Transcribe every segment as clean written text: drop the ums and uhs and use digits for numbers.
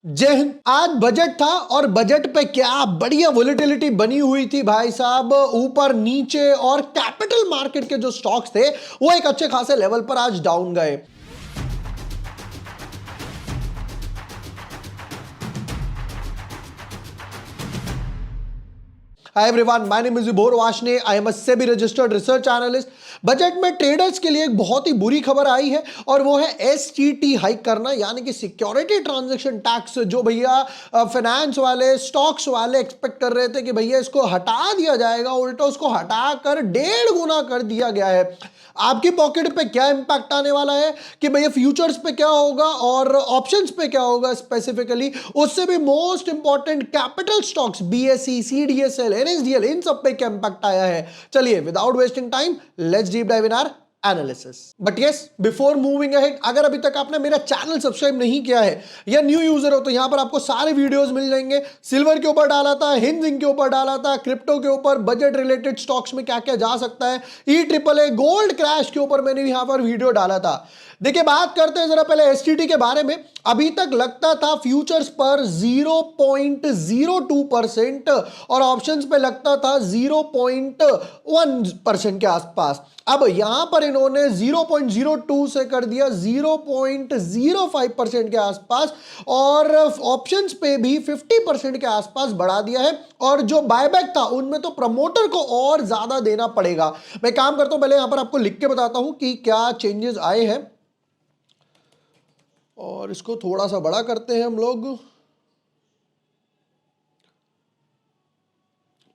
जय हिंद। आज बजट था और बजट पे क्या बढ़िया वोलेटिलिटी बनी हुई थी भाई साहब, ऊपर नीचे। और कैपिटल मार्केट के जो स्टॉक्स थे वो एक अच्छे खासे लेवल पर आज डाउन गए। Hi everyone, my name is Vibhor Vashne. I am a SEBI registered research analyst. Budget में ट्रेडर्स के लिए एक बहुत ही बुरी खबर आई है और वो है एसटीटी हाइक करना, यानी कि सिक्योरिटी ट्रांजैक्शन टैक्स। जो भैया फाइनेंस वाले, स्टॉक्स वाले एक्सपेक्ट कर रहे थे कि भैया इसको हटा दिया जाएगा, उल्टा उसको हटाकर 1.5 गुना कर दिया गया है। आपकी पॉकेट पे क्या इंपैक्ट आने वाला है कि भैया फ्यूचर्स पे क्या होगा और ऑप्शंस पे क्या होगा स्पेसिफिकली, उससे भी most important capital stocks BSE, CDSL, NSDL, इन सब पे क्या इंपैक्ट आया है। चलिए without wasting time let's deep dive in our analysis. But yes, before moving ahead, अगर अभी तक आपने मेरा चैनल सब्सक्राइब नहीं किया है या न्यू यूजर हो तो यहां पर आपको सारे वीडियोस मिल जाएंगे। सिल्वर के ऊपर डाला था, हिंजिंग के ऊपर डाला था, क्रिप्टो के ऊपर, बजट रिलेटेड स्टॉक्स में क्या क्या जा सकता है, E triple A, gold crash के ऊपर मैंने यहां पर वीडियो डाला था। देखिए, बात करते हैं जरा पहले एसटीटी के बारे में। अभी तक लगता था फ्यूचर्स पर 0.02% और ऑप्शंस पे लगता था 0.1% के आसपास। अब यहां पर इन्होंने 0.02 से कर दिया 0.05% के आसपास और ऑप्शंस पे भी 50% के आसपास बढ़ा दिया है। और जो बायबैक था उनमें तो प्रमोटर को और ज्यादा देना पड़ेगा। मैं काम करता हूं, पहले यहां पर आपको लिख के बताता हूं कि क्या चेंजेस आए हैं और इसको थोड़ा सा बड़ा करते हैं हम लोग।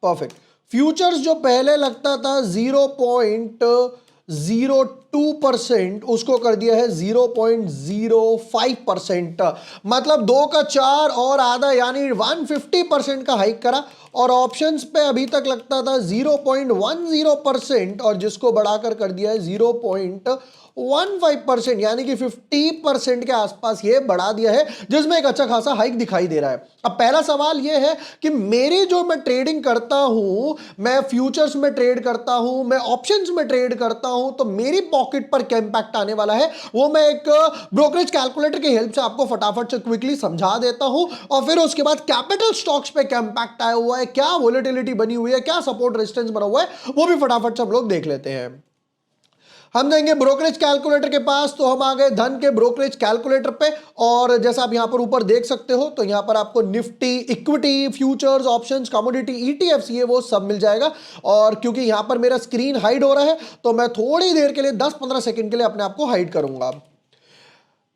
परफेक्ट। फ्यूचर्स जो पहले लगता था 0.02%, उसको कर दिया है 0.05%। मतलब 2 का 4 और आधा, यानी 150% का हाइक करा। और ऑप्शंस पे अभी तक लगता था 0.10% और जिसको बढ़ाकर कर दिया है 0.15%, यानी कि 50% के आसपास ये बढ़ा दिया है, जिसमें एक अच्छा खासा हाइक दिखाई दे रहा है। अब पहला सवाल ये है कि मेरी जो मैं ट्रेडिंग करता हूं, मैं फ्यूचर्स में ट्रेड करता हूं, मैं ऑप्शंस में ट्रेड करता हूं, तो मेरी पॉकेट पर क्या इंपैक्ट आने वाला है वो मैं एक ब्रोकरेज कैलकुलेटर की हेल्प से आपको फटाफट से क्विकली समझा देता हूं। और फिर उसके बाद कैपिटल स्टॉक्स पे क्या इंपैक्ट आया हुआ है, क्या वोलेटिलिटी बनी हुई है, क्या सपोर्ट रेजिस्टेंस बना हुआ है, वो भी फटाफट से हम लोग देख लेते हैं। हम जाएंगे ब्रोकरेज कैलकुलेटर के पास, तो हम आ गए धन के ब्रोकरेज कैलकुलेटर पे। और जैसा आप यहां पर ऊपर देख सकते हो, तो यहां पर आपको Nifty, equity, futures, options, commodity, ETFs, ये वो सब मिल जाएगा। और क्योंकि यहां पर मेरा स्क्रीन हाइड हो रहा है तो मैं थोड़ी देर के लिए 10-15 सेकंड के लिए अपने आप को हाइड करूंगा।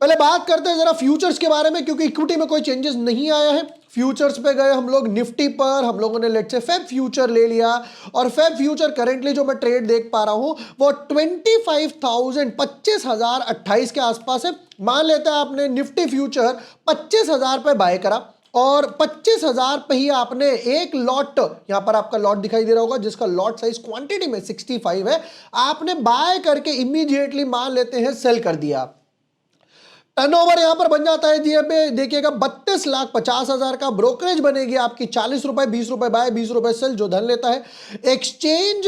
पहले बात करते हैं जरा फ्यूचर्स के बारे में, क्योंकि इक्विटी में कोई चेंजेस नहीं आया है। फ्यूचर्स पे गए हम लोग, निफ्टी पर हम लोगों ने लेट्स से फेब फ्यूचर ले लिया। और फेब फ्यूचर करेंटली जो मैं ट्रेड देख पा रहा हूं वो 25,028 के आसपास है। मान लेते हैं आपने निफ्टी फ्यूचर 25,000 पे बाय करा और 25,000 पे ही आपने एक लॉट, यहां पर आपका लॉट दिखाई दे रहा होगा जिसका लॉट साइज क्वांटिटी में 65 है, आपने बाय करके इमीडिएटली मान लेते हैं सेल कर दिया। टर्नओवर यहां पर बन जाता है जी, अब देखिएगा 32,50,000 का ब्रोकरेज बनेगी आपकी। 40 रुपए, 20 रुपए बाय, 20 रुपए सेल जो धन लेता है। एक्सचेंज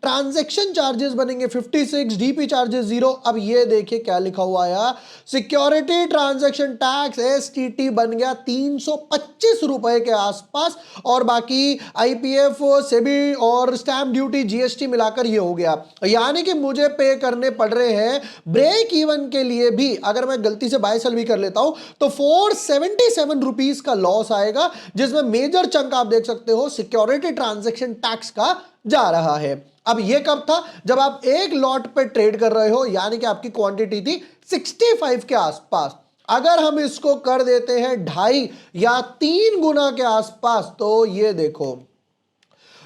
ट्रांजैक्शन चार्जेस बनेंगे 56, डीपी चार्जेस 0। अब ये देखिए क्या लिखा हुआ है, सिक्योरिटी ट्रांजैक्शन टैक्स एसटीटी बन गया 325 रुपए के आसपास। और बाकी आईपीएफ, सेबी और स्टैंप ड्यूटी, जीएसटी मिलाकर ये हो गया, यानी कि मुझे पे करने पड़ रहे हैं ब्रेक इवन के लिए भी। अगर मैं गलती से बाय सेल भी कर लेता हूं तो 477 रुपीस का लॉस आएगा, जिसमें मेजर चंक आप देख सकते हो सिक्योरिटी ट्रांजैक्शन टैक्स का जा रहा है। अब ये कब था, जब आप एक लॉट पे ट्रेड कर रहे हो, यानी कि आपकी क्वांटिटी थी 65 के आसपास। अगर हम इसको कर देते हैं 2.5 या 3 गुना के आसपास, तो ये देखो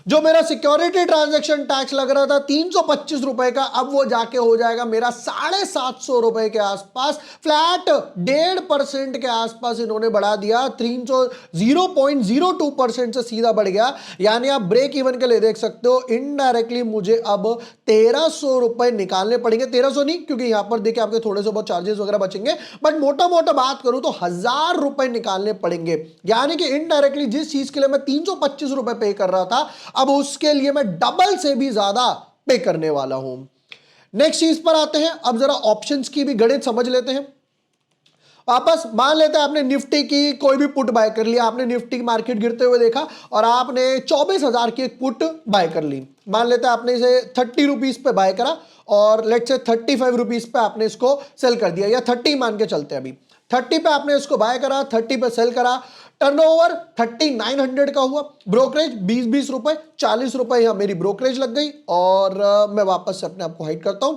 जो मेरा सिक्योरिटी ट्रांजैक्शन टैक्स लग रहा था 325 रुपए का, अब वो जाके हो जाएगा मेरा 750 रुपए के आसपास। फ्लैट 1.5% के आसपास इन्होंने बढ़ा दिया। 0.02% से सीधा बढ़ गया, यानी आप ब्रेक इवन के लिए देख सकते हो इनडायरेक्टली मुझे अब 1300 रुपए निकालने पड़ेंगे। 1300 नहीं, क्योंकि यहां पर देखिए आपके थोड़े से बहुत चार्जेस वगैरह बचेंगे, बट मोटा मोटा बात करूं तो 1000 रुपए निकालने पड़ेंगे। यानी कि इनडायरेक्टली जिस चीज के लिए मैं 325 रुपए पे कर रहा था, अब उसके लिए मैं डबल से भी ज्यादा पे करने वाला हूं। नेक्स्ट चीज पर आते हैं, अब जरा ऑप्शंस की भी गणित समझ लेते हैं। वापस मान लेते हैं आपने निफ्टी की कोई भी पुट बाय कर लिया, आपने निफ्टी की मार्केट गिरते हुए देखा और आपने 24,000 की एक पुट बाय कर ली। मान लेते हैं आपने इसे 30 रुपीज पे बाय करा और लेट्स से 35 रुपीज पे आपने इसको सेल कर दिया, या 30 मान के चलते हैं, अभी 30 पे आपने इसको बाय करा, 30 पे सेल करा, टर्नओवर 3900 का हुआ, ब्रोकरेज 20-20 रुपए, 40 रुपए यहां मेरी ब्रोकरेज लग गई। और मैं वापस से अपने आप को हाइड करता हूं,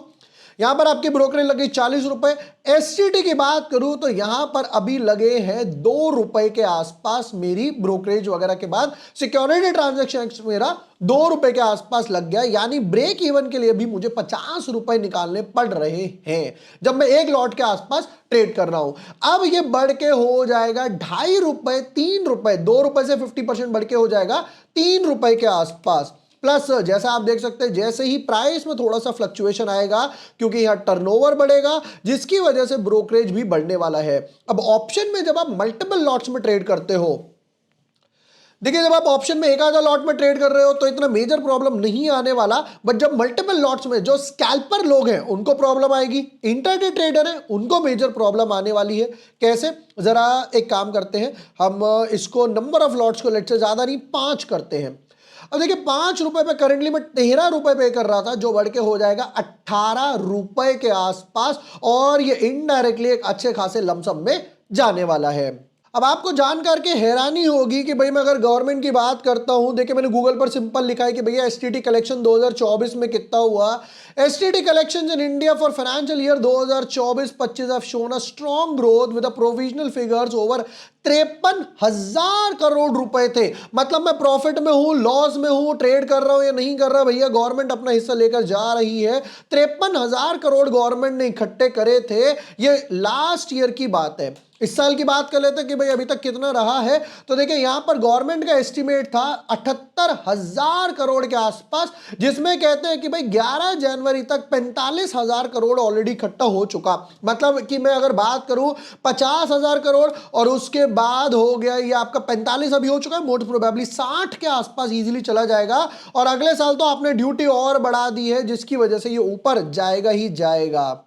यहां पर आपकी ब्रोकरेज लग गई 40 रुपए। एसटीटी की बात करूं तो यहां पर अभी लगे हैं 2 रुपए के आसपास, मेरी ब्रोकरेज वगैरह के बाद सिक्योरिटी ट्रांजैक्शन मेरा 2 रुपए के आसपास लग गया, यानी ब्रेक इवन के लिए भी मुझे 50 रुपए निकालने पड़ रहे हैं जब मैं एक लॉट के आसपास ट्रेड कर रहा हूं। अब ये बढ़ के हो जाएगा 2.5 रुपए, 3 रुपए, 2 रुपए से 50% बढ़ के हो जाएगा 3 रुपए के आसपास। प्लस जैसा आप देख सकते हैं, जैसे ही प्राइस में थोड़ा सा फ्लक्चुएशन आएगा क्योंकि यहां टर्नओवर बढ़ेगा जिसकी वजह से ब्रोकरेज भी बढ़ने वाला है। अब ऑप्शन में जब आप मल्टीपल लॉट्स में ट्रेड करते हो, देखिए जब आप ऑप्शन में एक आधा लॉट में ट्रेड कर रहे हो तो इतना मेजर प्रॉब्लम नहीं आने वाला, बट जब मल्टीपल लॉट्स में जो स्कैल्पर लोग हैं उनको प्रॉब्लम आएगी, इंटरडे ट्रेडर है उनको मेजर प्रॉब्लम आने वाली है। कैसे, जरा एक काम करते हैं, हम इसको नंबर ऑफ लॉट्स को लेट से ज्यादा नहीं 5 करते हैं। अब देखिए 5 रुपए पे करंटली मैं 13 रुपए पे कर रहा था, जो बढ़ के हो जाएगा 18 रुपए के आसपास, और ये इनडायरेक्टली एक अच्छे खासे लमसम में जाने वाला है। अब आपको जानकर के हैरानी होगी कि भाई मैं अगर गवर्नमेंट की बात करता हूं, देखिए मैंने गूगल पर सिंपल लिखा है कि भैया एसटीटी कलेक्शन 2024 में कितना हुआ। STT collections in India for financial year 2024-25 have shown a strong growth with provisional figures over 53,000 crore रुपए थे। मतलब मैं प्रॉफिट में हूं, लॉस में हूं, ट्रेड कर रहा हूं या नहीं कर रहा, भैया गवर्नमेंट अपना हिस्सा लेकर जा रही है। 53,000 करोड़ गवर्नमेंट ने इकट्ठे करे थे, ये लास्ट ईयर की बात है। इस साल की बात कर लेते हैं कि भाई अभी तक कितना रहा है, तो देखिए यहां पर गवर्नमेंट का एस्टिमेट था 78,000 करोड़ के आसपास, जिसमें कहते हैं कि भाई 11 जनवरी तक 45,000 करोड़ ऑलरेडी इकट्ठा हो चुका। मतलब कि मैं अगर बात करूं 50,000 करोड़ और उसके बाद हो गया ये आपका 45 अभी हो चुका है, मोस्ट प्रोबेबली 60 के आसपास इजीली चला जाएगा। और अगले साल तो आपने ड्यूटी और बढ़ा दी है जिसकी वजह से ये ऊपर जाएगा ही जाएगा।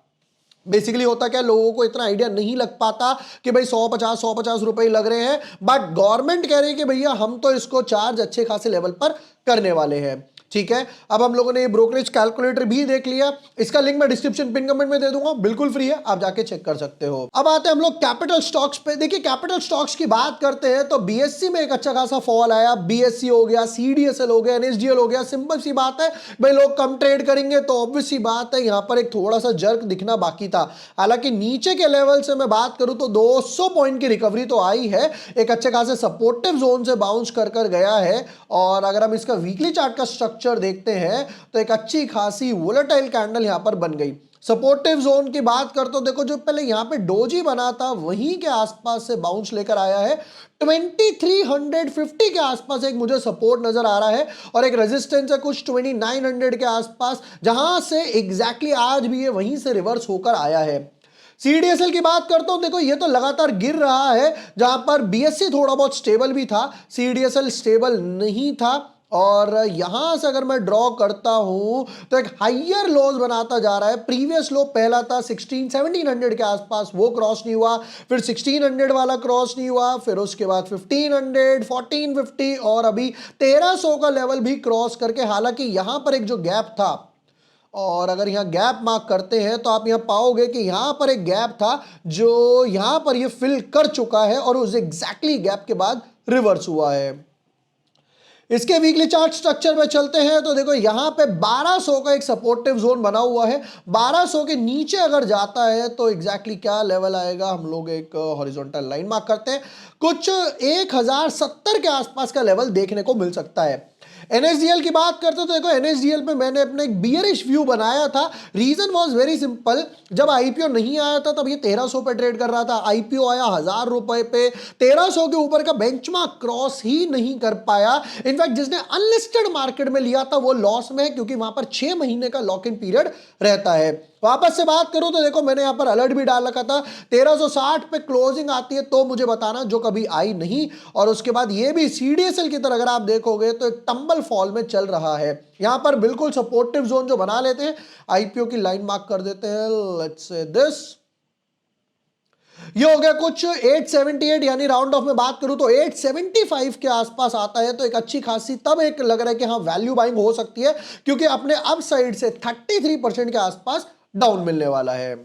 बेसिकली होता क्या, लोगों को इतना आइडिया नहीं लग पाता कि भाई 150 रुपए लग रहे हैं, बट गवर्नमेंट कह रही है कि भैया हम तो इसको चार्ज अच्छे खासे लेवल पर करने वाले हैं। ठीक है, अब हम लोगों ने ये ब्रोकरेज कैलकुलेटर भी देख लिया, इसका लिंक मैं डिस्क्रिप्शन पिन कमेंट में दे दूंगा, बिल्कुल फ्री है, आप जाके चेक कर सकते हो। अब आते हैं हम लोग कैपिटल स्टॉक्स पे। देखिए कैपिटल स्टॉक्स की बात करते हैं तो बीएससी में एक अच्छा खासा फॉल आया, बीएससी हो गया, सीडीएसएल हो गया, एनएसडीएल हो गया। सिंपल सी बात है भाई, लोग कम ट्रेड करेंगे तो ऑब्वियस सी बात है यहां पर एक थोड़ा सा जर्क दिखना बाकी था। हालांकि नीचे के लेवल से मैं बात करूं तो 200 पॉइंट की रिकवरी तो आई है, एक अच्छे खासे सपोर्टिव जोन से बाउंस कर गया है। और अगर हम इसका वीकली चार्ट का स्ट्रक्चर देखते हैं तो एक अच्छी खासी वोलेटाइल कैंडल यहां पर बन गई। सपोर्टिव जोन की बात करते हो, देखो जो पहले यहां पे डोजी बना था वहीं के आसपास से बाउंस लेकर आया है। 2350 के आसपास एक मुझे सपोर्ट नजर आ रहा है और एक रेजिस्टेंस है कुछ 2900 के आसपास, जहां से एग्जैक्टली आज भी ये वहीं से रिवर्स होकर आया है। सीडीएसएल की बात करता हूं, देखो ये तो लगातार गिर रहा है, जहां पर बीएससी थोड़ा बहुत स्टेबल भी था, सीडीएसएल स्टेबल नहीं था। और यहां से अगर मैं ड्रॉ करता हूं तो एक हाइयर लोज बनाता जा रहा है। प्रीवियस लो पहला था 1700 के आसपास, वो क्रॉस नहीं हुआ, फिर 1600 वाला क्रॉस नहीं हुआ, फिर उसके बाद 1500, 1450 और अभी 1300 का लेवल भी क्रॉस करके, हालांकि यहां पर एक जो गैप था, और अगर यहां गैप मार्क करते हैं तो आप यहां पाओगे कि यहां पर एक गैप था जो यहां पर ये फिल कर चुका है और उस एग्जैक्टली गैप के बाद रिवर्स हुआ है। इसके वीकली चार्ट स्ट्रक्चर में चलते हैं तो देखो यहां पे 1200 का एक सपोर्टिव जोन बना हुआ है। 1200 के नीचे अगर जाता है तो एग्जैक्टली क्या लेवल आएगा, हम लोग एक हॉरिजॉन्टल लाइन मार्क करते हैं, कुछ 1070 के आसपास का लेवल देखने को मिल सकता है। एनएसडीएल की बात करते तो देखो एनएसडीएल पे मैंने अपना एक बियरिश व्यू बनाया था। रीजन वाज वेरी सिंपल, जब आईपीओ नहीं आया था तब ये 1300 पे ट्रेड कर रहा था, आईपीओ आया 1000 रुपए पे, 1300 के ऊपर का बेंचमार्क क्रॉस ही नहीं कर पाया। इनफैक्ट जिसने अनलिस्टेड मार्केट में लिया था वो लॉस में है, क्योंकि वहां पर 6 महीने का लॉक इन पीरियड रहता है। वापस से बात करूं तो देखो मैंने यहां पर अलर्ट भी डाल रखा था, 1360 पे क्लोजिंग आती है तो मुझे बताना, जो कभी आई नहीं। और उसके बाद ये भी सीडीएसएल की तरह अगर आप देखोगे तो एक टंबल फॉल में चल रहा है। यहां पर बिल्कुल सपोर्टिव जोन जो बना लेते हैं, आईपीओ की लाइन मार्क कर देते हैं, लेट्स से दिस, ये हो गया कुछ 878, यानी राउंड ऑफ में बात करूं तो 875 के आसपास आता है, तो एक अच्छी खासी तब एक लग रहा है कि हाँ वैल्यू बाइंग हो सकती है, क्योंकि अपने अप साइड से 33% के आसपास डाउन मिलने वाला है।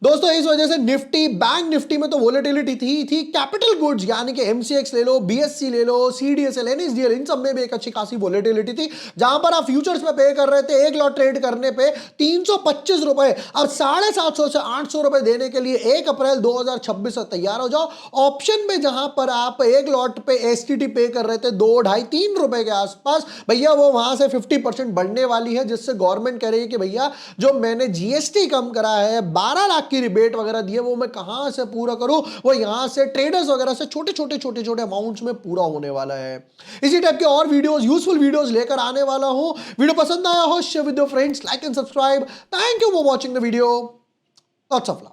दोस्तों इस वजह से निफ्टी, बैंक निफ्टी में तो वोलेटिलिटी थी। कैपिटल गुड्स यानी कि एमसीएक्स ले लो, बीएससी ले लो, सीडीएसएल, एनएसडीएल, इन सब में भी एक अच्छी खासी वोलेटिलिटी थी, जहां पर आप फ्यूचर्स में पे कर रहे थे एक लॉट ट्रेड करने पे 325 रुपए, अब 750 से 800 रुपए देने के लिए 1 अप्रैल 2026 से तैयार हो जाओ। ऑप्शन में जहां पर आप एक लॉट पे एसटीटी पे कर रहे थे 2, ढाई, 3 रुपए के आसपास, भैया वो वहां से 50% बढ़ने वाली है, जिससे गवर्नमेंट कह रही है कि भैया जो मैंने जीएसटी कम करा है, 12 लाख की रिबेट वगैरह दी है, वो मैं कहां से पूरा करूं, वो यहां से ट्रेडर्स वगैरह से छोटे छोटे अमाउंट्स में पूरा होने वाला है। इसी टाइप के और वीडियोस, यूजफुल वीडियोस लेकर आने वाला हूं। वीडियो पसंद आया हो, share with your friends, like and subscribe. Thank you for watching the video. Lots of love.